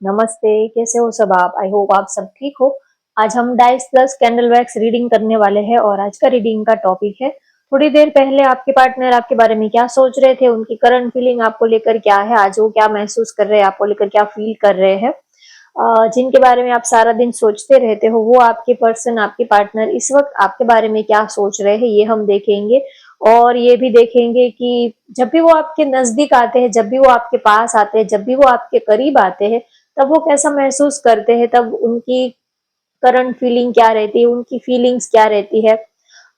नमस्ते, कैसे हो सब आप? आई होप आप सब ठीक हो। आज हम dice plus candle wax reading करने वाले हैं और आज का रीडिंग का टॉपिक है थोड़ी देर पहले आपके पार्टनर आपके बारे में क्या सोच रहे थे, उनकी करंट फीलिंग आपको लेकर क्या है, आज वो क्या महसूस कर रहे हैं, आपको लेकर क्या फील कर रहे हैं। जिनके बारे में आप सारा दिन सोचते रहते हो वो आपके पर्सन, आपके पार्टनर इस वक्त आपके बारे में क्या सोच रहे हैं, ये हम देखेंगे। और ये भी देखेंगे कि जब भी वो आपके नजदीक आते हैं, जब भी वो आपके पास आते हैं, जब भी वो आपके करीब आते हैं, तब वो कैसा महसूस करते हैं, तब उनकी करंट फीलिंग क्या रहती है, उनकी फीलिंग्स क्या रहती है,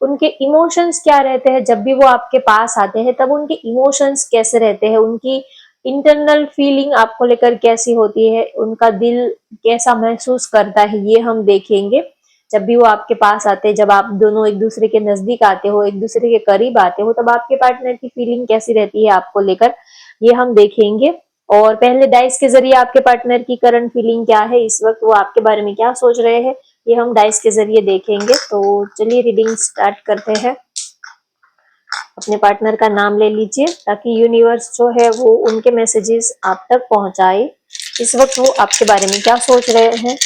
उनके इमोशंस क्या रहते हैं। जब भी वो आपके पास आते हैं तब उनके इमोशंस कैसे रहते हैं, उनकी इंटरनल फीलिंग आपको लेकर कैसी होती है, उनका दिल कैसा महसूस करता है, ये हम देखेंगे। जब भी वो आपके पास आते हैं, जब आप दोनों एक दूसरे के नजदीक आते हो, एक दूसरे के करीब आते हो, तब आपके पार्टनर की फीलिंग कैसी रहती है आपको लेकर, ये हम देखेंगे। और पहले डाइस के जरिए आपके पार्टनर की करंट फीलिंग क्या है, इस वक्त वो आपके बारे में क्या सोच रहे हैं, ये हम डाइस के जरिए देखेंगे। तो चलिए रीडिंग स्टार्ट करते हैं। अपने पार्टनर का नाम ले लीजिए ताकि यूनिवर्स जो है वो उनके मैसेजेस आप तक पहुंचाए। इस वक्त वो आपके बारे में क्या सोच रहे हैं।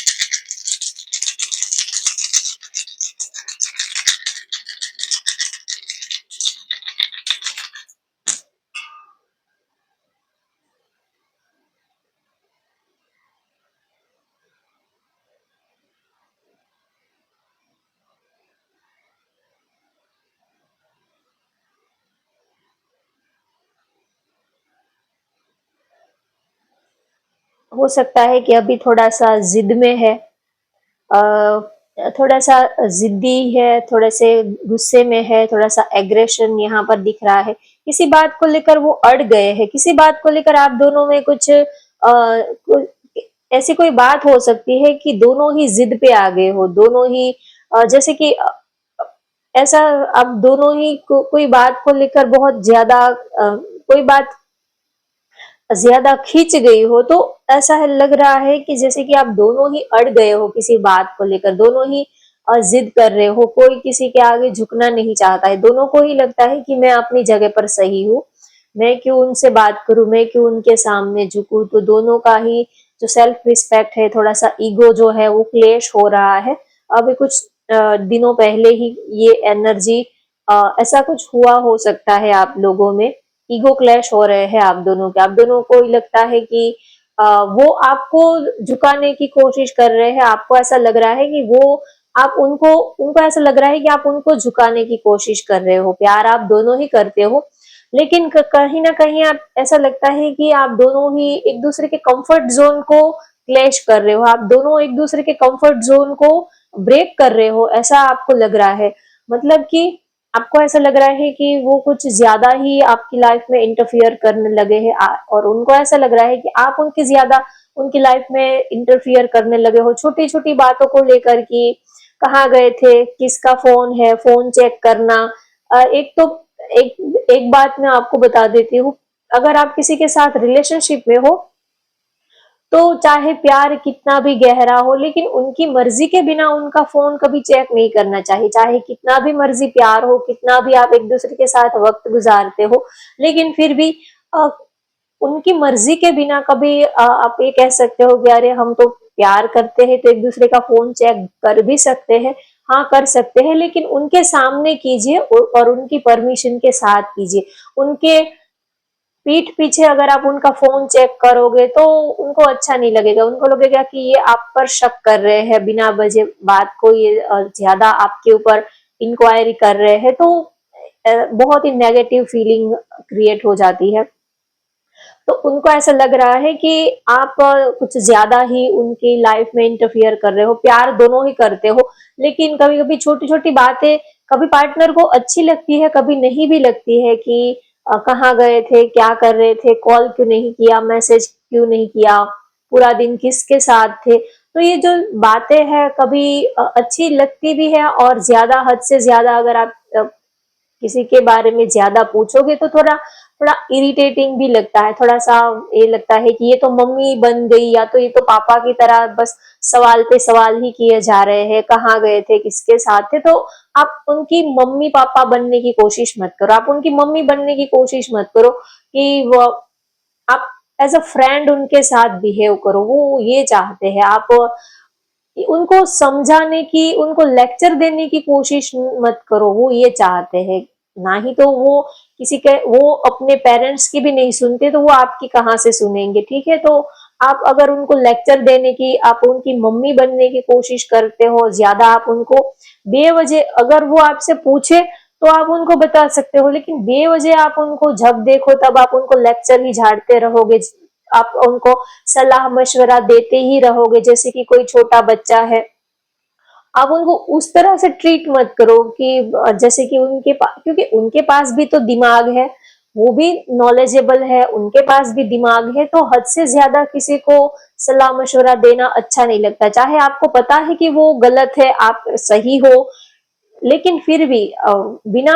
हो सकता है कि अभी थोड़ा सा जिद में है, थोड़ा सा जिद्दी है, थोड़े से गुस्से में है, थोड़ा सा एग्रेशन यहाँ पर दिख रहा है। किसी बात को लेकर वो अड़ गए हैं, किसी बात को लेकर आप दोनों में ऐसी कोई बात हो सकती है कि दोनों ही जिद पे आ गए हो, दोनों ही जैसे कि ऐसा आप दोनों ही कोई बात को लेकर बहुत ज्यादा कोई बात ज्यादा खींच गई हो, तो ऐसा है लग रहा है कि जैसे कि आप दोनों ही अड़ गए हो किसी बात को लेकर, दोनों ही जिद कर रहे हो, कोई किसी के आगे झुकना नहीं चाहता है, दोनों को ही लगता है कि मैं अपनी जगह पर सही हूँ, मैं क्यों उनसे बात करूं, मैं क्यों उनके सामने झुकूं। तो दोनों का ही जो सेल्फ रिस्पेक्ट है, थोड़ा सा ईगो जो है वो क्लेश हो रहा है। अभी कुछ दिनों पहले ही ये एनर्जी ऐसा कुछ हुआ हो सकता है आप लोगों में, ईगो क्लैश हो रहे हैं आप दोनों के, आप दोनों को ही लगता है कि वो आपको झुकाने की कोशिश कर रहे हैं, आपको ऐसा लग रहा है कि वो आप उनको उनको ऐसा लग रहा है कि आप उनको झुकाने की कोशिश कर रहे हो। प्यार आप दोनों ही करते हो, लेकिन कहीं ना कहीं आप ऐसा लगता है कि आप दोनों ही एक दूसरे के कंफर्ट जोन को क्लैश कर रहे हो, आप दोनों एक दूसरे के कंफर्ट जोन को ब्रेक कर रहे हो, ऐसा आपको लग रहा है। मतलब कि आपको ऐसा लग रहा है कि वो कुछ ज्यादा ही आपकी लाइफ में इंटरफियर करने लगे हैं, और उनको ऐसा लग रहा है कि आप उनकी ज्यादा उनकी लाइफ में इंटरफियर करने लगे हो, छोटी छोटी बातों को लेकर, कि कहाँ गए थे, किसका फोन है, फोन चेक करना। एक तो एक बात मैं आपको बता देती हूँ, अगर आप किसी के साथ रिलेशनशिप में हो तो चाहे प्यार कितना भी गहरा हो, लेकिन उनकी मर्जी के बिना उनका फोन कभी चेक नहीं करना चाहिए। चाहे कितना भी मर्जी प्यार हो, कितना भी आप एक दूसरे के साथ वक्त गुजारते हो, लेकिन फिर भी उनकी मर्जी के बिना कभी आप ये कह सकते हो कि अरे हम तो प्यार करते हैं तो एक दूसरे का फोन चेक कर भी सकते हैं। हाँ, कर सकते हैं, लेकिन उनके सामने कीजिए और उनकी परमिशन के साथ कीजिए। उनके पीठ पीछे अगर आप उनका फोन चेक करोगे तो उनको अच्छा नहीं लगेगा, उनको लगेगा कि ये आप पर शक कर रहे हैं, बिना वजह बात को ये ज्यादा आपके ऊपर इंक्वायरी कर रहे हैं, तो बहुत ही नेगेटिव फीलिंग क्रिएट हो जाती है। तो उनको ऐसा लग रहा है कि आप कुछ ज्यादा ही उनकी लाइफ में इंटरफियर कर रहे हो। प्यार दोनों ही करते हो, लेकिन कभी कभी छोटी छोटी बातें कभी पार्टनर को अच्छी लगती है, कभी नहीं भी लगती है, कि कहाँ गए थे, क्या कर रहे थे, कॉल क्यों नहीं किया, मैसेज क्यों नहीं किया, पूरा दिन किसके साथ थे। तो ये जो बातें हैं कभी अच्छी लगती भी है, और ज्यादा हद से ज्यादा अगर आप किसी के बारे में ज्यादा पूछोगे तो थोड़ा थोड़ा इरिटेटिंग भी लगता है, थोड़ा सा ये लगता है कि ये तो मम्मी बन गई, या तो ये तो पापा की तरह बस सवाल पे सवाल ही किए जा रहे हैं, कहाँ गए थे, किसके साथ थे। तो आप उनकी मम्मी पापा बनने की कोशिश मत करो, आप उनकी मम्मी बनने की कोशिश मत करो कि वो आप एज अ फ्रेंड उनके साथ बिहेव करो, वो ये चाहते हैं। आप उनको समझाने की, उनको लेक्चर देने की कोशिश मत करो, वो ये चाहते हैं। ना ही तो वो किसी के, वो अपने पेरेंट्स की भी नहीं सुनते, तो वो आपकी कहाँ से सुनेंगे, ठीक है। तो आप अगर उनको लेक्चर देने की, आप उनकी मम्मी बनने की कोशिश करते हो ज्यादा, आप उनको बेवजह, अगर वो आपसे पूछे तो आप उनको बता सकते हो, लेकिन बेवजह आप उनको जब देखो तब आप उनको लेक्चर ही झाड़ते रहोगे, आप उनको सलाह मशवरा देते ही रहोगे जैसे कि कोई छोटा बच्चा है। आप उनको उस तरह से ट्रीट मत करो कि जैसे कि उनके पास, क्योंकि उनके पास भी तो दिमाग है, वो भी नॉलेजेबल है, उनके पास भी दिमाग है। तो हद से ज्यादा किसी को सलाह मशवरा देना अच्छा नहीं लगता, चाहे आपको पता है कि वो गलत है, आप सही हो, लेकिन फिर भी बिना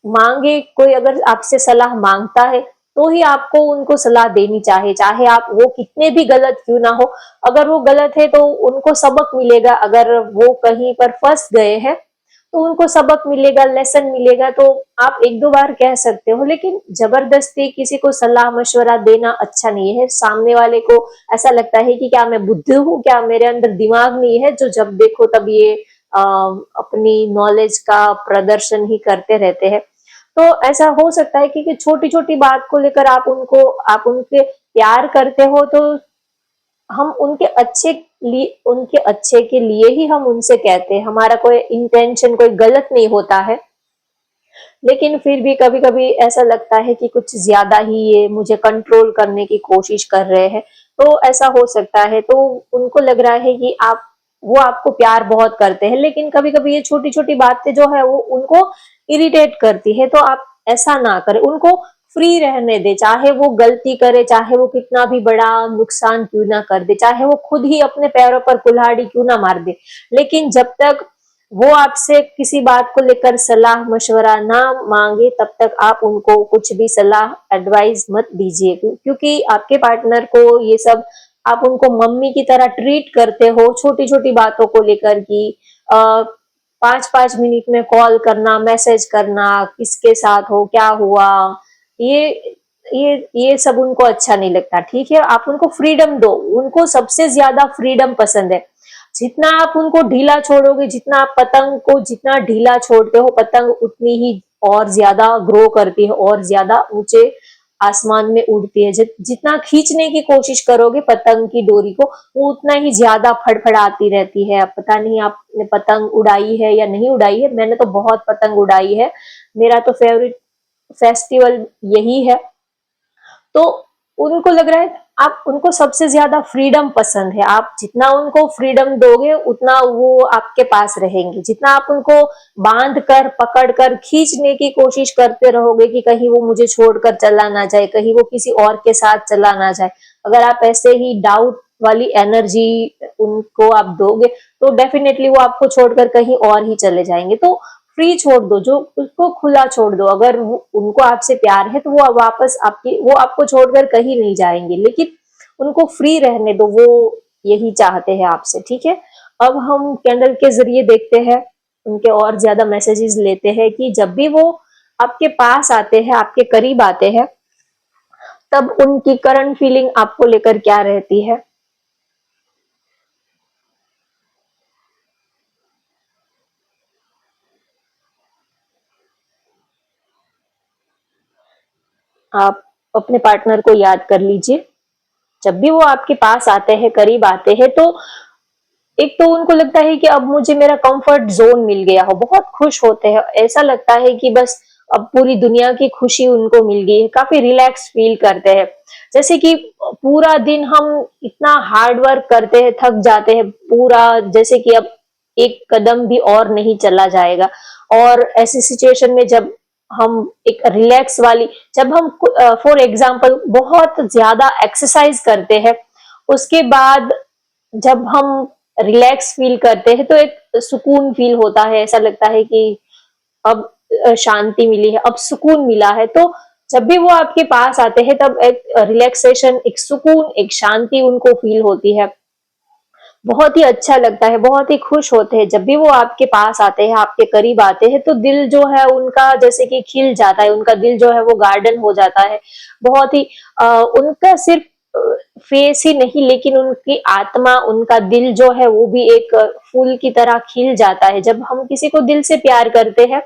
मांगे कोई अगर आपसे सलाह मांगता है तो ही आपको उनको सलाह देनी चाहिए, चाहे आप वो कितने भी गलत क्यों ना हो। अगर वो गलत है तो उनको सबक मिलेगा, अगर वो कहीं पर फंस गए हैं तो उनको सबक मिलेगा, लेसन मिलेगा। तो आप एक दो बार कह सकते हो, लेकिन जबरदस्ती किसी को सलाह मशवरा देना अच्छा नहीं है। सामने वाले को ऐसा लगता है कि क्या मैं बुद्धू हूँ, क्या मेरे अंदर दिमाग नहीं है, जो जब देखो तब ये अपनी नॉलेज का प्रदर्शन ही करते रहते हैं। तो ऐसा हो सकता है कि छोटी छोटी बात को लेकर आप उनके प्यार करते हो, तो हम उनके अच्छे के लिए ही हम उनसे कहते हैं, हमारा कोई इंटेंशन कोई गलत नहीं होता है। लेकिन फिर भी कभी कभी ऐसा लगता है कि कुछ ज्यादा ही ये मुझे कंट्रोल करने की कोशिश कर रहे हैं, तो ऐसा हो सकता है। तो उनको लग रहा है कि वो आपको प्यार बहुत करते हैं, लेकिन कभी कभी ये छोटी छोटी बातें जो है वो उनको इरिटेट करती है। तो आप ऐसा ना करें, उनको फ्री रहने दे, चाहे वो गलती करे, चाहे वो कितना भी बड़ा नुकसान क्यों ना कर दे, चाहे वो खुद ही अपने पैरों पर कुल्हाड़ी क्यों ना मार दे, लेकिन जब तक वो आपसे किसी बात को लेकर सलाह मशवरा ना मांगे तब तक आप उनको कुछ भी सलाह एडवाइस मत दीजिए, क्योंकि आपके पार्टनर को ये सब, आप उनको मम्मी की तरह ट्रीट करते हो छोटी छोटी बातों को लेकर, कि 5-5 मिनट में कॉल करना, मैसेज करना, किसके साथ हो, क्या हुआ, ये ये सब उनको अच्छा नहीं लगता, ठीक है। आप उनको फ्रीडम दो, उनको सबसे ज्यादा फ्रीडम पसंद है। जितना आप उनको ढीला छोड़ोगे, जितना आप पतंग को जितना ढीला छोड़ते हो, पतंग उतनी ही और ज्यादा ग्रो करती है और ज्यादा ऊंचे आसमान में उड़ती है। जितना खींचने की कोशिश करोगे पतंग की डोरी को, वो उतना ही ज्यादा फड़फड़ाती रहती है। अब पता नहीं आपने पतंग उड़ाई है या नहीं उड़ाई है, मैंने तो बहुत पतंग उड़ाई है, मेरा तो फेवरेट फेस्टिवल यही है। तो उनको लग रहा है आप उनको सबसे ज्यादा फ्रीडम पसंद है, आप जितना उनको फ्रीडम दोगे उतना वो आपके पास रहेंगे। जितना आप उनको बांध कर पकड़ कर खींचने की कोशिश करते रहोगे कि कहीं वो मुझे छोड़कर चला ना जाए, कहीं वो किसी और के साथ चला ना जाए, अगर आप ऐसे ही डाउट वाली एनर्जी उनको आप दोगे तो डेफिनेटली वो आपको छोड़कर कहीं और ही चले जाएंगे। तो फ्री छोड़ दो, जो उसको खुला छोड़ दो। अगर उनको आपसे प्यार है तो वो आपको छोड़कर कहीं नहीं जाएंगे, लेकिन उनको फ्री रहने दो, वो यही चाहते हैं आपसे, ठीक है। अब हम कैंडल के जरिए देखते हैं, उनके और ज्यादा मैसेजेस लेते हैं कि जब भी वो आपके पास आते हैं, आपके करीब आते हैं, तब उनकी करंट फीलिंग आपको लेकर क्या रहती है। आप अपने पार्टनर को याद कर लीजिए, जब भी वो आपके पास आते हैं, करीब आते हैं, तो एक तो उनको लगता है कि अब मुझे मेरा कंफर्ट जोन मिल गया हो, बहुत खुश होते हैं, ऐसा लगता है कि बस अब पूरी दुनिया की खुशी उनको मिल गई है, काफी रिलैक्स फील करते हैं। जैसे कि पूरा दिन हम इतना हार्ड वर्क करते हैं, थक जाते हैं पूरा, जैसे कि अब एक कदम भी और नहीं चला जाएगा। और ऐसी सिचुएशन में जब हम एक रिलैक्स वाली, जब हम फॉर एग्जांपल बहुत ज्यादा एक्सरसाइज करते हैं, उसके बाद जब हम रिलैक्स फील करते हैं तो एक सुकून फील होता है, ऐसा लगता है कि अब शांति मिली है, अब सुकून मिला है। तो जब भी वो आपके पास आते हैं तब एक रिलैक्सेशन, एक सुकून, एक शांति उनको फील होती है। बहुत ही अच्छा लगता है, बहुत ही खुश होते हैं जब भी वो आपके पास आते हैं, आपके करीब आते हैं तो दिल जो है उनका जैसे कि खिल जाता है, उनका दिल जो है वो गार्डन हो जाता है। बहुत ही उनका सिर्फ फेस ही नहीं लेकिन उनकी आत्मा, उनका दिल जो है वो भी एक फूल की तरह खिल जाता है। जब हम किसी को दिल से प्यार करते हैं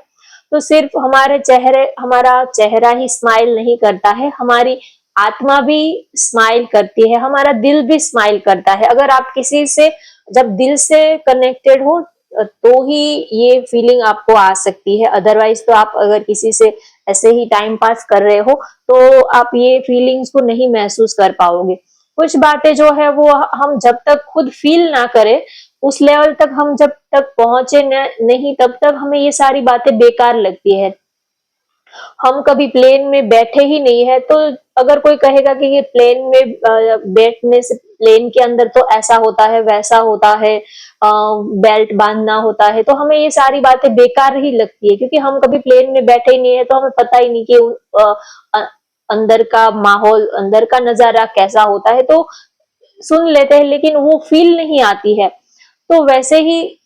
तो सिर्फ हमारा चेहरा ही स्माइल नहीं करता है, हमारी आत्मा भी स्माइल करती है, हमारा दिल भी स्माइल करता है। अगर आप किसी से जब दिल से कनेक्टेड हो तो ही ये फीलिंग आपको आ सकती है, अदरवाइज तो आप अगर किसी से ऐसे ही टाइम पास कर रहे हो तो आप ये फीलिंग्स को नहीं महसूस कर पाओगे। कुछ बातें जो है वो हम जब तक खुद फील ना करें, उस लेवल तक हम जब तक पहुंचे नहीं तब तक हमें ये सारी बातें बेकार लगती है। हम कभी प्लेन में बैठे ही नहीं है तो अगर कोई कहेगा कि ये प्लेन में बैठने से प्लेन के अंदर तो ऐसा होता है वैसा होता है, बेल्ट बांधना होता है, तो हमें ये सारी बातें बेकार ही लगती है क्योंकि हम कभी प्लेन में बैठे ही नहीं है तो हमें पता ही नहीं कि अंदर का माहौल, अंदर का नजारा कैसा होता है, तो सुन लेते हैं लेकिन वो फील नहीं आती है। तो वैसे ही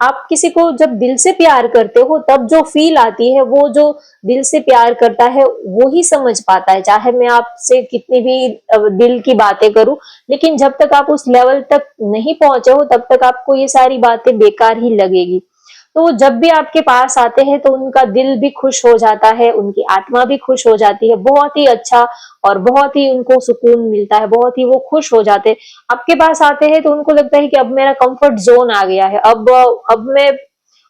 आप किसी को जब दिल से प्यार करते हो तब जो फील आती है वो जो दिल से प्यार करता है वो ही समझ पाता है, चाहे मैं आपसे कितनी भी दिल की बातें करूं, लेकिन जब तक आप उस लेवल तक नहीं पहुंचे हो तब तक आपको ये सारी बातें बेकार ही लगेगी। तो वो जब भी आपके पास आते हैं तो उनका दिल भी खुश हो जाता है, उनकी आत्मा भी खुश हो जाती है, बहुत ही अच्छा और बहुत ही उनको सुकून मिलता है, बहुत ही वो खुश हो जाते हैं। आपके पास आते हैं तो उनको लगता है कि अब मेरा कंफर्ट जोन आ गया है, अब मैं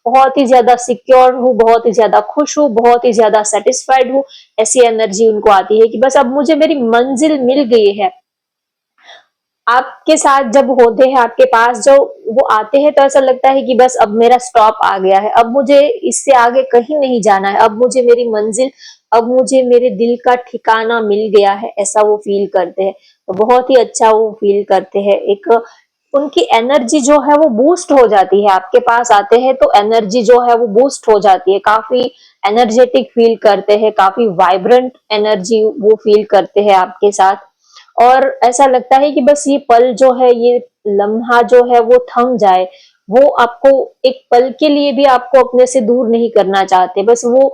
बहुत ही ज्यादा सिक्योर हूँ, बहुत ही ज्यादा खुश हूँ, बहुत ही ज्यादा सेटिस्फाइड हूँ। ऐसी एनर्जी उनको आती है कि बस अब मुझे मेरी मंजिल मिल गई है। आपके साथ जब होते हैं, आपके पास जो वो आते हैं तो ऐसा लगता है कि बस अब मेरा स्टॉप आ गया है, अब मुझे इससे आगे कहीं नहीं जाना है, अब मुझे मेरी मंजिल, अब मुझे मेरे दिल का ठिकाना मिल गया है, ऐसा वो फील करते हैं। तो बहुत ही अच्छा वो फील करते हैं, एक उनकी एनर्जी जो है वो बूस्ट हो जाती है, आपके पास आते हैं तो एनर्जी जो है वो बूस्ट हो जाती है, काफी एनर्जेटिक फील करते हैं, काफी वाइब्रेंट एनर्जी वो फील करते हैं आपके साथ। और ऐसा लगता है कि बस ये पल जो है, ये लम्हा जो है वो थम जाए, वो आपको एक पल के लिए भी आपको अपने से दूर नहीं करना चाहते, बस वो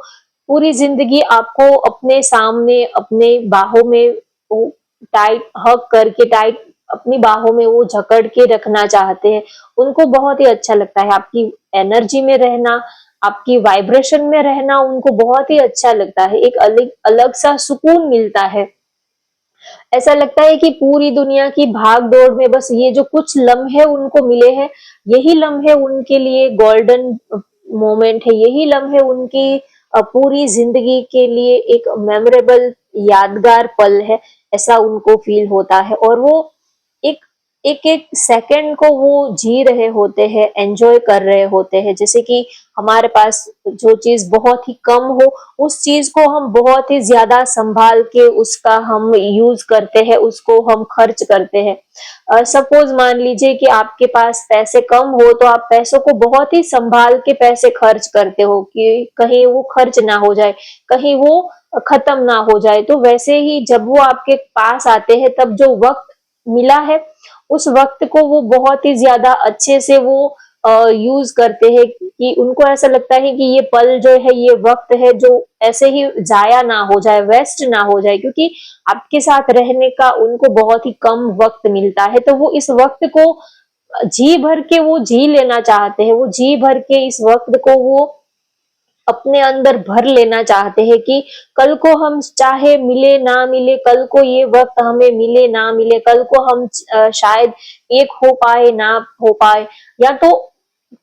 पूरी जिंदगी आपको अपने सामने अपने बाहों में वो टाइट हग करके, टाइट अपनी बाहों में वो जकड़ के रखना चाहते हैं। उनको बहुत ही अच्छा लगता है आपकी एनर्जी में रहना, आपकी वाइब्रेशन में रहना, उनको बहुत ही अच्छा लगता है, एक अलग अलग सा सुकून मिलता है। ऐसा लगता है कि पूरी दुनिया की भाग-दौड़ में बस ये जो कुछ लम्हे उनको मिले हैं, यही लम्हे उनके लिए गोल्डन मोमेंट है, यही लम्हे उनकी पूरी जिंदगी के लिए एक मेमोरेबल यादगार पल है, ऐसा उनको फील होता है। और वो एक एक-एक सेकंड को वो जी रहे होते हैं, एन्जॉय कर रहे होते हैं। जैसे कि हमारे पास जो चीज़ बहुत ही कम हो, उस चीज़ को हम बहुत ही ज़्यादा सँभाल के उसका हम यूज़ करते हैं, उसको हम खर्च करते हैं। सपोज़ मान लीजिए कि आपके पास पैसे कम हो, तो आप पैसों को बहुत ही सँभाल के पैसे खर्च करते हो कि कहीं वो खर्च ना हो जाए, कहीं वो खत्म ना हो जाए। तो वैसे ही जब वो आपके पास आते हैं, तब जो वक़्त मिला है, उस वक़्त को वो बहुत ही ज़्यादा अच्छे से वो यूज़ करते हैं कि उनको ऐसा लगता है कि ये पल जो है, ये वक़्त है जो ऐसे ही ज़ाया ना हो जाए, वेस्ट ना हो जाए, क्योंकि आपके साथ रहने का उनको बहुत ही कम वक़्त मिलता है। तो वो इस वक़्त को जी भर के वो जी लेना चाहते हैं, वो जी भर के इस वक़्त को वो अपने अंदर भर लेना चाहते हैं कि कल को हम चाहे मिले ना मिले, कल को ये वक्त हमें मिले ना मिले, कल को हम शायद एक हो पाए ना हो पाए, या तो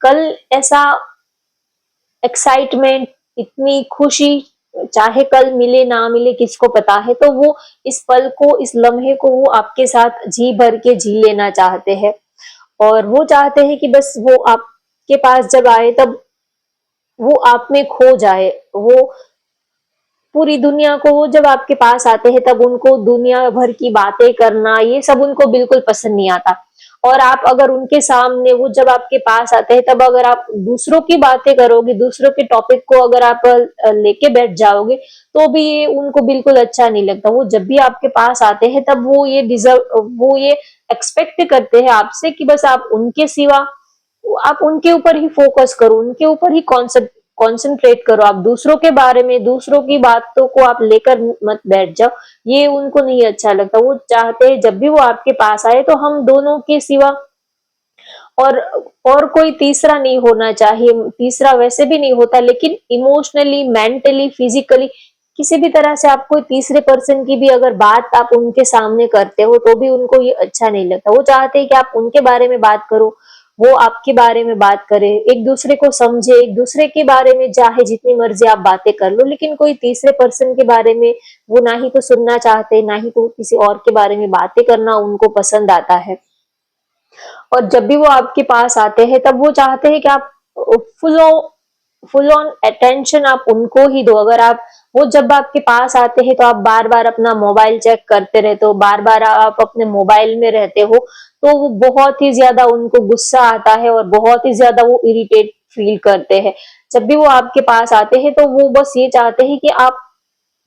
कल ऐसा एक्साइटमेंट, इतनी खुशी, चाहे कल मिले ना मिले किसको पता है, तो वो इस पल को, इस लम्हे को वो आपके साथ जी भर के जी लेना चाहते हैं। और वो चाहते हैं कि बस वो आपके पास जब आए तब वो आप में खो जाए, वो पूरी दुनिया को, वो जब आपके पास आते हैं तब उनको दुनिया भर की बातें करना ये सब उनको बिल्कुल पसंद नहीं आता। और आप अगर उनके सामने, वो जब आपके पास आते हैं तब अगर आप दूसरों की बातें करोगे, दूसरों के टॉपिक को अगर आप लेके बैठ जाओगे, तो भी ये उनको बिल्कुल अच्छा नहीं लगता। वो जब भी आपके पास आते हैं तब वो ये एक्सपेक्ट करते हैं आपसे कि बस आप उनके सिवा, आप उनके ऊपर ही फोकस करो, उनके ऊपर ही कॉन्सेंट्रेट करो। आप दूसरों के बारे में, दूसरों की बातों को आप लेकर मत बैठ जाओ। ये उनको नहीं अच्छा लगता। वो चाहते हैं जब भी वो आपके पास आए तो हम दोनों के सिवा और और कोई तीसरा नहीं होना चाहिए। तीसरा वैसे भी नहीं होता, लेकिन इमोशनली, मेंटली, फिजिकली किसी भी तरह से आप कोई तीसरे पर्सन की भी अगर बात आप उनके सामने करते हो तो भी उनको ये अच्छा नहीं लगता। वो चाहते हैं कि आप उनके बारे में बात करो, वो आपके बारे में बात करे, एक दूसरे को समझे, एक दूसरे के बारे में चाहे जितनी मर्जी आप बातें कर लो, लेकिन कोई तीसरे पर्सन के बारे में वो ना ही तो सुनना चाहते, ना ही तो किसी और के बारे में बातें करना उनको पसंद आता है। और जब भी वो आपके पास आते हैं तब वो चाहते हैं कि आप फुल फुल ऑन अटेंशन आप उनको ही दो। अगर आप, वो जब आपके पास आते हैं तो आप बार बार अपना मोबाइल चेक करते रहते हो, बार बार आप अपने मोबाइल में रहते हो, तो वो बहुत ही ज्यादा उनको गुस्सा आता है और बहुत ही ज्यादा वो इरिटेट फील करते हैं। जब भी वो आपके पास आते हैं तो वो बस ये चाहते हैं कि आप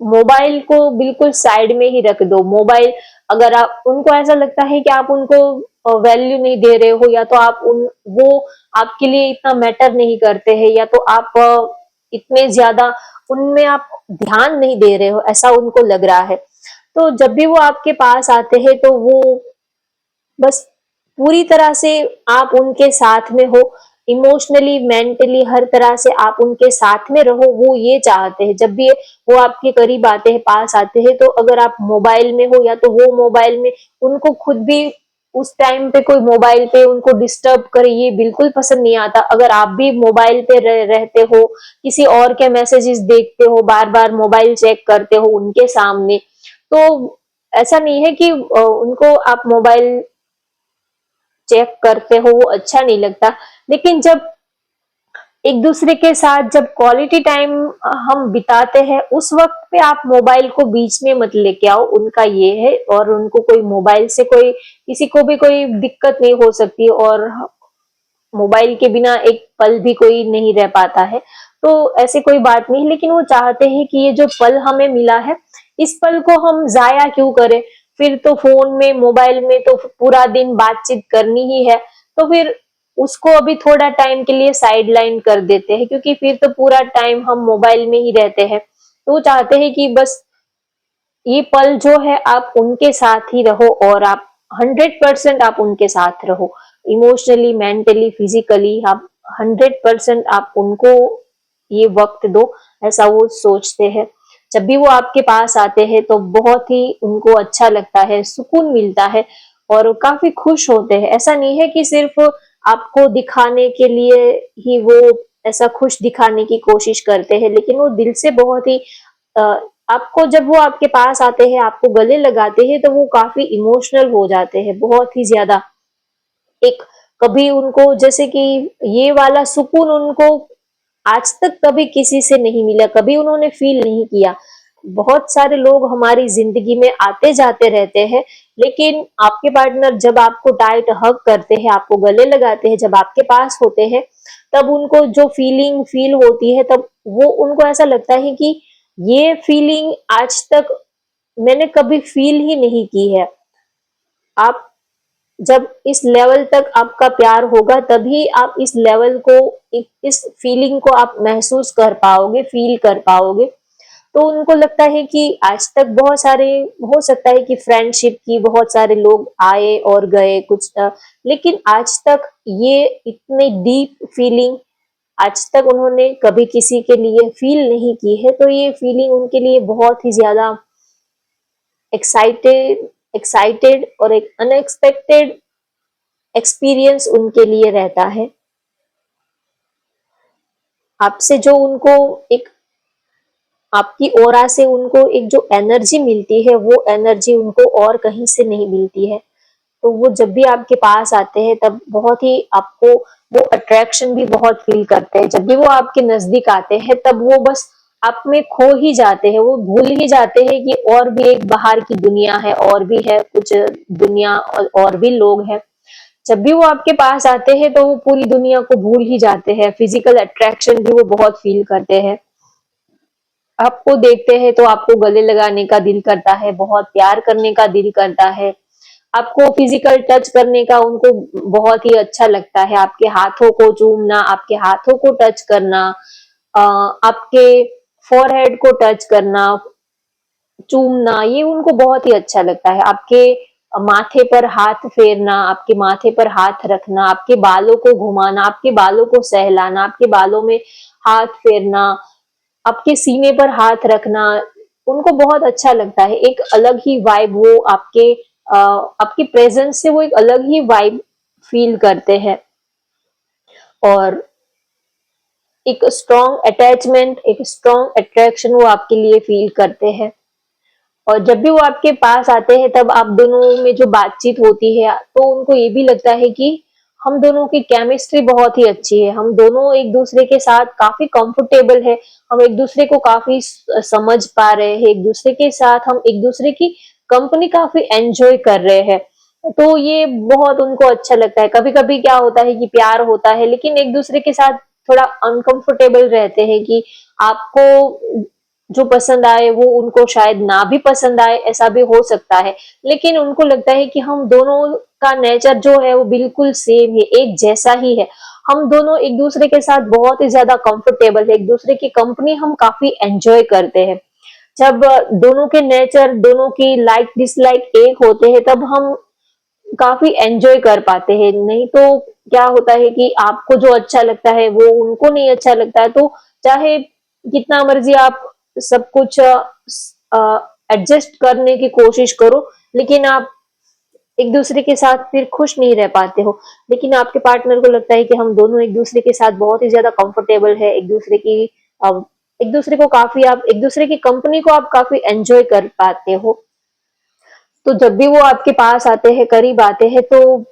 मोबाइल को बिल्कुल साइड में ही रख दो। मोबाइल, अगर आप, उनको ऐसा लगता है कि आप उनको वैल्यू नहीं दे रहे हो, या तो आप उन वो आपके लिए इतना मैटर नहीं करते हैं, या तो आप इतने ज्यादा उनमें आप ध्यान नहीं दे रहे हो, ऐसा उनको लग रहा है। तो जब भी वो आपके पास आते हैं तो वो बस पूरी तरह से आप उनके साथ में हो, इमोशनली, मेंटली, हर तरह से आप उनके साथ में रहो, वो ये चाहते हैं। जब भी वो आपके करीब आते हैं, पास आते हैं, तो अगर आप मोबाइल में हो या तो वो मोबाइल में, उनको खुद भी उस टाइम पे कोई मोबाइल पे उनको डिस्टर्ब करे ये बिल्कुल पसंद नहीं आता। अगर आप भी मोबाइल पे रहते हो, किसी और के मैसेजेस देखते हो, बार बार मोबाइल चेक करते हो उनके सामने, तो ऐसा नहीं है कि उनको आप मोबाइल चेक करते हो वो अच्छा नहीं लगता, लेकिन जब एक दूसरे के साथ जब क्वालिटी टाइम हम बिताते हैं, उस वक्त पे आप मोबाइल को बीच में मत लेके आओ, उनका ये है। और उनको कोई मोबाइल से कोई, किसी को भी कोई दिक्कत नहीं हो सकती, और मोबाइल के बिना एक पल भी कोई नहीं रह पाता है। तो ऐसी कोई बात नहीं, लेकिन वो चाहते हैं कि ये जो पल हमें मिला है, इस पल को हम जाया क्यों करें। फिर तो फोन में, मोबाइल में तो पूरा दिन बातचीत करनी ही है, तो फिर उसको अभी थोड़ा टाइम के लिए साइड लाइन कर देते हैं, क्योंकि फिर तो पूरा टाइम हम मोबाइल में ही रहते हैं। तो वो चाहते हैं कि बस ये पल जो है आप उनके साथ ही रहो, और आप 100% आप उनके साथ रहो, इमोशनली, मेंटली, फिजिकली आप 100% आप उनको ये वक्त दो, ऐसा वो सोचते हैं। जब भी वो आपके पास आते हैं तो बहुत ही उनको अच्छा लगता है, सुकून मिलता है, और काफी खुश होते हैं। ऐसा नहीं है कि सिर्फ आपको दिखाने के लिए ही वो ऐसा खुश दिखाने की कोशिश करते हैं, लेकिन वो दिल से बहुत ही अ, आपको, जब वो आपके पास आते हैं, आपको गले लगाते हैं, तो वो काफी इमोशनल हो जाते हैं, बहुत ही ज्यादा। एक, कभी उनको जैसे कि ये वाला सुकून उनको आज तक कभी किसी से नहीं मिला, कभी उन्होंने फील नहीं किया। बहुत सारे लोग हमारी जिंदगी में आते जाते रहते हैं, लेकिन आपके पार्टनर जब आपको टाइट हग करते हैं, आपको गले लगाते हैं, जब आपके पास होते हैं, तब उनको जो फीलिंग फील होती है, तब वो, उनको ऐसा लगता है कि ये फीलिंग आज तक मैंने कभी फील ही नहीं की है। आप जब इस लेवल तक आपका प्यार होगा, तभी आप इस लेवल को, इस फीलिंग को आप महसूस कर पाओगे, फील कर पाओगे। तो उनको लगता है कि आज तक बहुत सारे, हो सकता है कि फ्रेंडशिप की बहुत सारे लोग आए और गए कुछ, लेकिन आज तक ये इतनी डीप फीलिंग आज तक उन्होंने कभी किसी के लिए फील नहीं की है। तो ये फीलिंग उनके लिए बहुत ही ज्यादा एक्साइटेड एक्साइटेड और एक अनएक्सपेक्टेड एक्सपीरियंस उनके लिए रहता है। आपसे जो उनको एक, आपकी ऑरा से उनको एक जो एनर्जी मिलती है, वो एनर्जी उनको और कहीं से नहीं मिलती है। तो वो जब भी आपके पास आते हैं तब बहुत ही आपको वो अट्रैक्शन भी बहुत फील करते हैं। जब भी वो आपके नजदीक आते हैं तब वो बस आप में खो ही जाते हैं, वो भूल ही जाते हैं कि और भी एक बाहर की दुनिया है, और भी है कुछ दुनिया, और भी लोग हैं। जब भी वो आपके पास आते हैं तो वो पूरी दुनिया को भूल ही जाते हैं, फिजिकल अट्रैक्शन भी वो बहुत फील करते हैं। आपको देखते हैं तो आपको गले लगाने का दिल करता है, बहुत प्यार करने का दिल करता है, आपको फिजिकल टच करने का उनको बहुत ही अच्छा लगता है, आपके हाथों को चूमना, आपके हाथों को टच करना, आपके फोरहेड को टच करना, चूमना, ये उनको बहुत ही अच्छा लगता है। आपके माथे पर हाथ फेरना, आपके माथे पर हाथ रखना, आपके बालों को घुमाना, आपके बालों को सहलाना, आपके बालों में हाथ फेरना, आपके सीने पर हाथ रखना, उनको बहुत अच्छा लगता है। एक अलग ही वाइब वो आपकी प्रेजेंस से वो एक अलग ही वाइब फील करते हैं और एक स्ट्रॉन्ग अटैचमेंट, एक स्ट्रॉन्ग अट्रैक्शन वो आपके लिए फील करते हैं। और जब भी वो आपके पास आते हैं तब आप दोनों में जो बातचीत होती है तो उनको ये भी लगता है कि हम दोनों की केमिस्ट्री बहुत ही अच्छी है, हम दोनों एक दूसरे के साथ काफी कंफर्टेबल है, हम एक दूसरे को काफी समझ पा रहे हैं, एक दूसरे के साथ हम एक दूसरे की कंपनी काफी एंजॉय कर रहे हैं। तो ये बहुत उनको अच्छा लगता है। कभी कभी क्या होता है कि प्यार होता है लेकिन एक दूसरे के साथ थोड़ा अनकंफर्टेबल रहते हैं कि आपको जो पसंद आए वो उनको शायद ना भी पसंद आए, ऐसा भी हो सकता है। लेकिन उनको लगता है कि हम दोनों का नेचर जो है वो बिल्कुल सेम है, एक जैसा ही है। हम दोनों एक दूसरे के साथ बहुत ही ज्यादा कंफर्टेबल है, एक दूसरे की कंपनी हम काफी एंजॉय करते हैं। जब दोनों के नेचर, दोनों की लाइक डिसलाइक एक होते हैं तब हम काफी एंजॉय कर पाते हैं। नहीं तो क्या होता है कि आपको जो अच्छा लगता है वो उनको नहीं अच्छा लगता है, तो चाहे कितना मर्जी आप सब कुछ एडजस्ट करने की कोशिश करो लेकिन आप एक दूसरे के साथ फिर खुश नहीं रह पाते हो। लेकिन आपके पार्टनर को लगता है कि हम दोनों एक दूसरे के साथ बहुत ही ज्यादा कंफर्टेबल है, एक दूसरे को काफी, आप एक दूसरे की कंपनी को आप काफी एंजॉय कर पाते हो। तो जब भी वो आपके पास आते हैं, करीब आते हैं, तो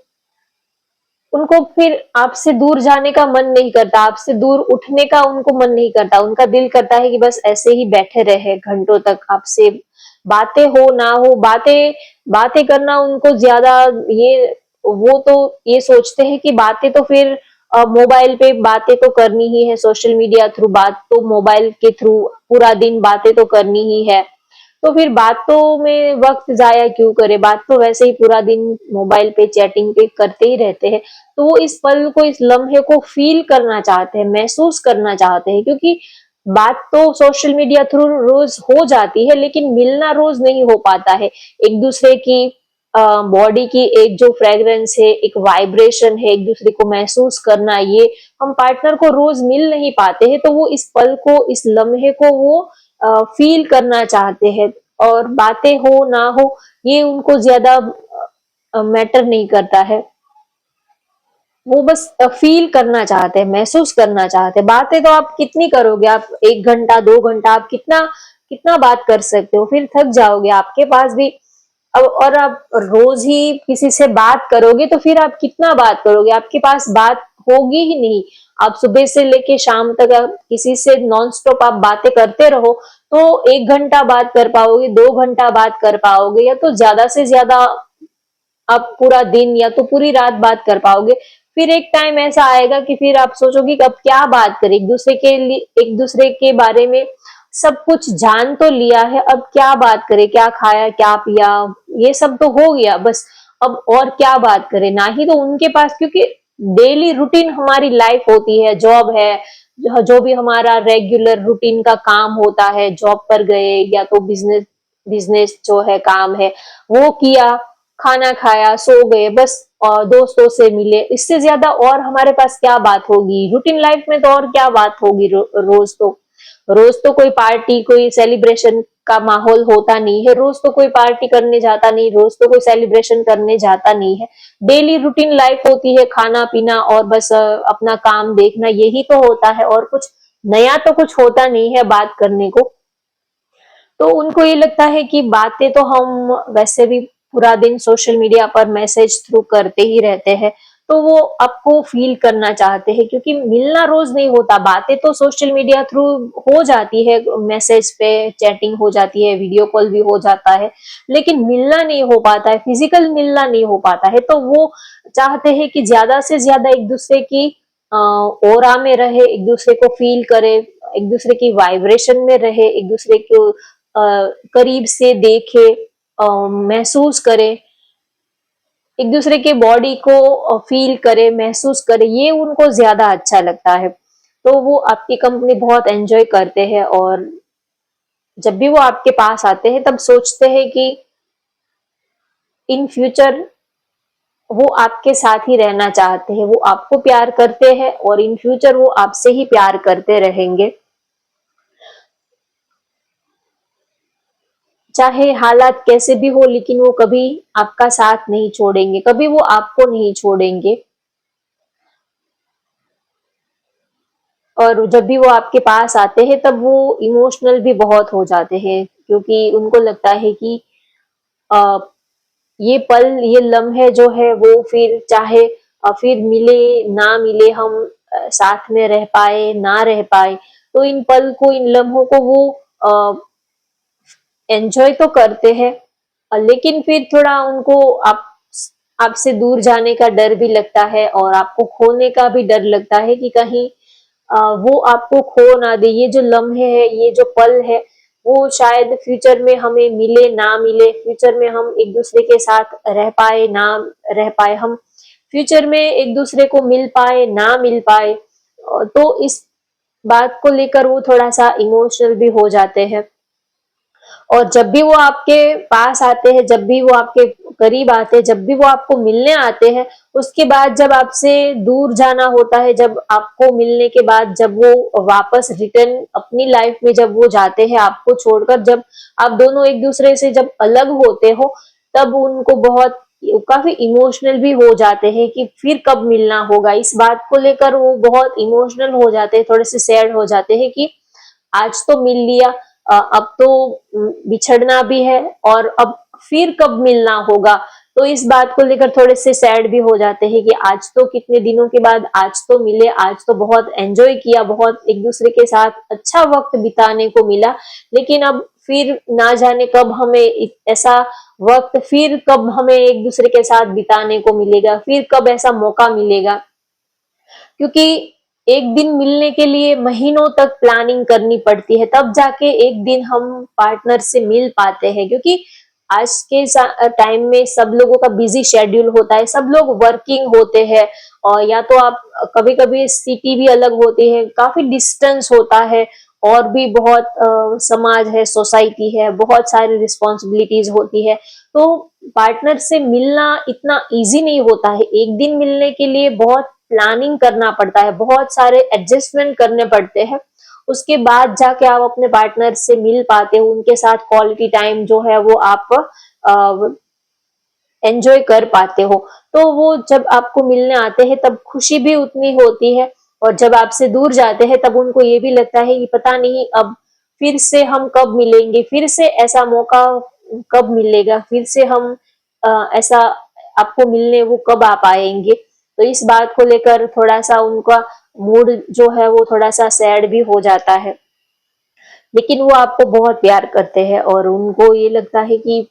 उनको फिर आपसे दूर जाने का मन नहीं करता, आपसे दूर उठने का उनको मन नहीं करता। उनका दिल करता है कि बस ऐसे ही बैठे रहे घंटों तक, आपसे बातें हो ना हो, बातें बातें करना उनको ज्यादा, ये वो तो ये सोचते हैं कि बातें तो फिर मोबाइल पे बातें तो करनी ही है, सोशल मीडिया थ्रू बात तो मोबाइल के थ्रू पूरा दिन बातें तो करनी ही है। तो फिर बातों में वक्त जाया क्यों करे, बात तो वैसे ही पूरा दिन मोबाइल पे चैटिंग पे करते ही रहते हैं। तो वो इस पल को, इस लम्हे को फील करना चाहते हैं, महसूस करना चाहते हैं, क्योंकि बात तो सोशल मीडिया थ्रू रोज हो जाती है लेकिन मिलना रोज नहीं हो पाता है। एक दूसरे की बॉडी की एक जो फ्रेग्रेंस है, एक वाइब्रेशन है, एक दूसरे को महसूस करना, ये हम पार्टनर को रोज मिल नहीं पाते हैं। तो वो इस पल को, इस लम्हे को वो फील करना चाहते हैं। और बातें हो ना हो ये उनको ज्यादा मैटर नहीं करता है, वो बस फील करना चाहते हैं, महसूस करना चाहते हैं। बातें तो आप कितनी करोगे, आप 1 घंटा 2 घंटा आप कितना कितना बात कर सकते हो, फिर थक जाओगे। आपके पास भी अब, और आप रोज ही किसी से बात करोगे तो फिर आप कितना बात करोगे, आपके पास बात होगी ही नहीं। आप सुबह से लेके शाम तक आप किसी से नॉन स्टॉप आप बातें करते रहो तो 1 घंटा बात कर पाओगे, 2 घंटा बात कर पाओगे, या तो ज्यादा से ज्यादा आप पूरा दिन या तो पूरी रात बात कर पाओगे। फिर एक टाइम ऐसा आएगा कि फिर आप सोचोगे कि अब क्या बात करें, एक दूसरे के लिए, एक दूसरे के बारे में सब कुछ जान तो लिया है, अब क्या बात करें, क्या खाया क्या पिया, ये सब तो हो गया, बस अब और क्या बात करें। ना ही तो उनके पास, क्योंकि डेली रूटीन हमारी लाइफ होती है, जॉब है, जो भी हमारा रेगुलर रूटीन का काम होता है, जॉब पर गए या तो बिजनेस बिजनेस जो है काम है वो किया, खाना खाया, सो गए, बस और दोस्तों से मिले, इससे ज्यादा और हमारे पास क्या बात होगी रूटीन लाइफ में, तो और क्या बात होगी। रोज तो कोई पार्टी, कोई सेलिब्रेशन का माहौल होता नहीं है, रोज तो कोई पार्टी करने जाता नहीं, रोज तो कोई सेलिब्रेशन करने जाता नहीं है। डेली रूटीन लाइफ होती है, खाना पीना और बस अपना काम देखना, यही तो होता है, और कुछ नया तो कुछ होता नहीं है बात करने को। तो उनको ये लगता है कि बातें तो हम वैसे भी पूरा दिन सोशल मीडिया पर मैसेज थ्रू करते ही रहते हैं, तो वो आपको फील करना चाहते हैं, क्योंकि मिलना रोज नहीं होता। बातें तो सोशल मीडिया थ्रू हो जाती है, मैसेज पे चैटिंग हो जाती है, वीडियो कॉल भी हो जाता है, लेकिन मिलना नहीं हो पाता है, फिजिकल मिलना नहीं हो पाता है। तो वो चाहते हैं कि ज्यादा से ज्यादा एक दूसरे की ओरा में रहे, एक दूसरे को फील करे, एक दूसरे की वाइब्रेशन में रहे, एक दूसरे को करीब से देखे, महसूस करे, एक दूसरे के बॉडी को फील करे, महसूस करे, ये उनको ज्यादा अच्छा लगता है। तो वो आपकी कंपनी बहुत एंजॉय करते हैं, और जब भी वो आपके पास आते हैं तब सोचते हैं कि इन फ्यूचर वो आपके साथ ही रहना चाहते हैं, वो आपको प्यार करते हैं और इन फ्यूचर वो आपसे ही प्यार करते रहेंगे। चाहे हालात कैसे भी हो, लेकिन वो कभी आपका साथ नहीं छोड़ेंगे, कभी वो आपको नहीं छोड़ेंगे। और जब भी वो आपके पास आते हैं तब वो इमोशनल भी बहुत हो जाते हैं, क्योंकि उनको लगता है कि अ, ये पल, ये लम्हे जो है वो फिर चाहे फिर मिले ना मिले, हम साथ में रह पाए ना रह पाए, तो इन पल को, इन लम्हों को वो एंजॉय तो करते हैं, लेकिन फिर थोड़ा उनको आपसे दूर जाने का डर भी लगता है, और आपको खोने का भी डर लगता है कि कहीं वो आपको खो ना दे। ये जो लम्हे है, ये जो पल है, वो शायद फ्यूचर में हमें मिले ना मिले, फ्यूचर में हम एक दूसरे के साथ रह पाए ना रह पाए, हम फ्यूचर में एक दूसरे को मिल पाए ना मिल पाए। तो इस बात को लेकर वो थोड़ा सा इमोशनल भी हो जाते हैं। और जब भी वो आपके पास आते हैं, जब भी वो आपके करीब आते हैं, जब भी वो आपको मिलने आते हैं, उसके बाद जब आपसे दूर जाना होता है, जब आपको मिलने के बाद जब वो वापस रिटर्न अपनी लाइफ में जब वो जाते हैं आपको छोड़कर, जब आप दोनों एक दूसरे से जब अलग होते हो, तब उनको बहुत काफी इमोशनल भी हो जाते हैं कि फिर कब मिलना होगा। इस बात को लेकर वो बहुत इमोशनल हो जाते हैं, थोड़े से सैड हो जाते हैं कि आज तो मिल लिया, अब तो बिछड़ना भी है, और अब फिर कब मिलना होगा। तो इस बात को लेकर थोड़े से सैड भी हो जाते हैं कि आज तो कितने दिनों के बाद आज तो मिले, आज तो बहुत एंजॉय किया, बहुत एक दूसरे के साथ अच्छा वक्त बिताने को मिला, लेकिन अब फिर ना जाने कब हमें ऐसा वक्त, फिर कब हमें एक दूसरे के साथ बिताने को मिलेगा, फिर कब ऐसा मौका मिलेगा। क्योंकि एक दिन मिलने के लिए महीनों तक प्लानिंग करनी पड़ती है, तब जाके एक दिन हम पार्टनर से मिल पाते हैं। क्योंकि आज के टाइम में सब लोगों का बिजी शेड्यूल होता है, सब लोग वर्किंग होते हैं, और या तो आप कभी कभी सिटी भी अलग होती है, काफी डिस्टेंस होता है, और भी बहुत समाज है, सोसाइटी है, बहुत सारी रिस्पॉन्सिबिलिटीज होती है। तो पार्टनर से मिलना इतना इजी नहीं होता है, एक दिन मिलने के लिए बहुत प्लानिंग करना पड़ता है, बहुत सारे एडजस्टमेंट करने पड़ते हैं, उसके बाद जाके आप अपने पार्टनर से मिल पाते हो, उनके साथ क्वालिटी टाइम जो है वो आप एंजॉय कर पाते हो। तो वो जब आपको मिलने आते हैं तब खुशी भी उतनी होती है, और जब आपसे दूर जाते हैं तब उनको ये भी लगता है कि पता नहीं अब फिर से हम कब मिलेंगे, फिर से ऐसा मौका कब मिलेगा, फिर से हम ऐसा आपको मिलने वो कब आ पाएंगे। तो इस बात को लेकर थोड़ा सा उनका मूड जो है वो थोड़ा सा सैड भी हो जाता है, लेकिन वो आपको बहुत प्यार करते हैं, और उनको ये लगता है कि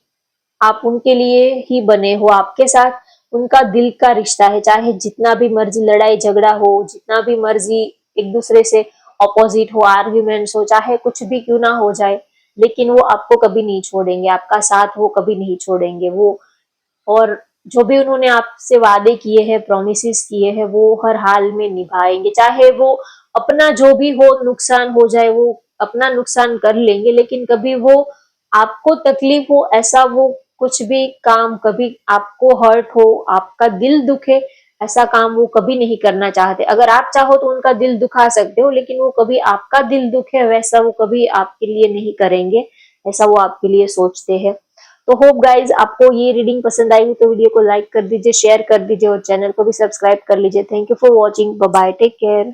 आप उनके लिए ही बने हो, आपके साथ उनका दिल का रिश्ता है, चाहे जितना भी मर्जी लड़ाई झगड़ा हो, जितना भी मर्जी एक दूसरे से ऑपोजिट हो, आर्ग्यूमेंट्स हो, चाहे कुछ भी क्यों ना हो जाए, लेकिन वो आपको कभी नहीं छोड़ेंगे, आपका साथ वो कभी नहीं छोड़ेंगे वो। और जो भी उन्होंने आपसे वादे किए हैं, प्रोमिसेस किए हैं, वो हर हाल में निभाएंगे, चाहे वो अपना जो भी हो नुकसान हो जाए, वो अपना नुकसान कर लेंगे, लेकिन कभी वो आपको तकलीफ हो ऐसा वो कुछ भी काम, कभी आपको हर्ट हो, आपका दिल दुखे, ऐसा काम वो कभी नहीं करना चाहते। अगर आप चाहो तो उनका दिल दुखा सकते हो, लेकिन वो कभी आपका दिल दुखे वैसा वो कभी आपके लिए नहीं करेंगे, ऐसा वो आपके लिए सोचते हैं। तो होप गाइज आपको ये रीडिंग पसंद आई हो तो वीडियो को लाइक कर दीजिए, शेयर कर दीजिए, और चैनल को भी सब्सक्राइब कर लीजिए। Thank you for watching, bye bye, take care.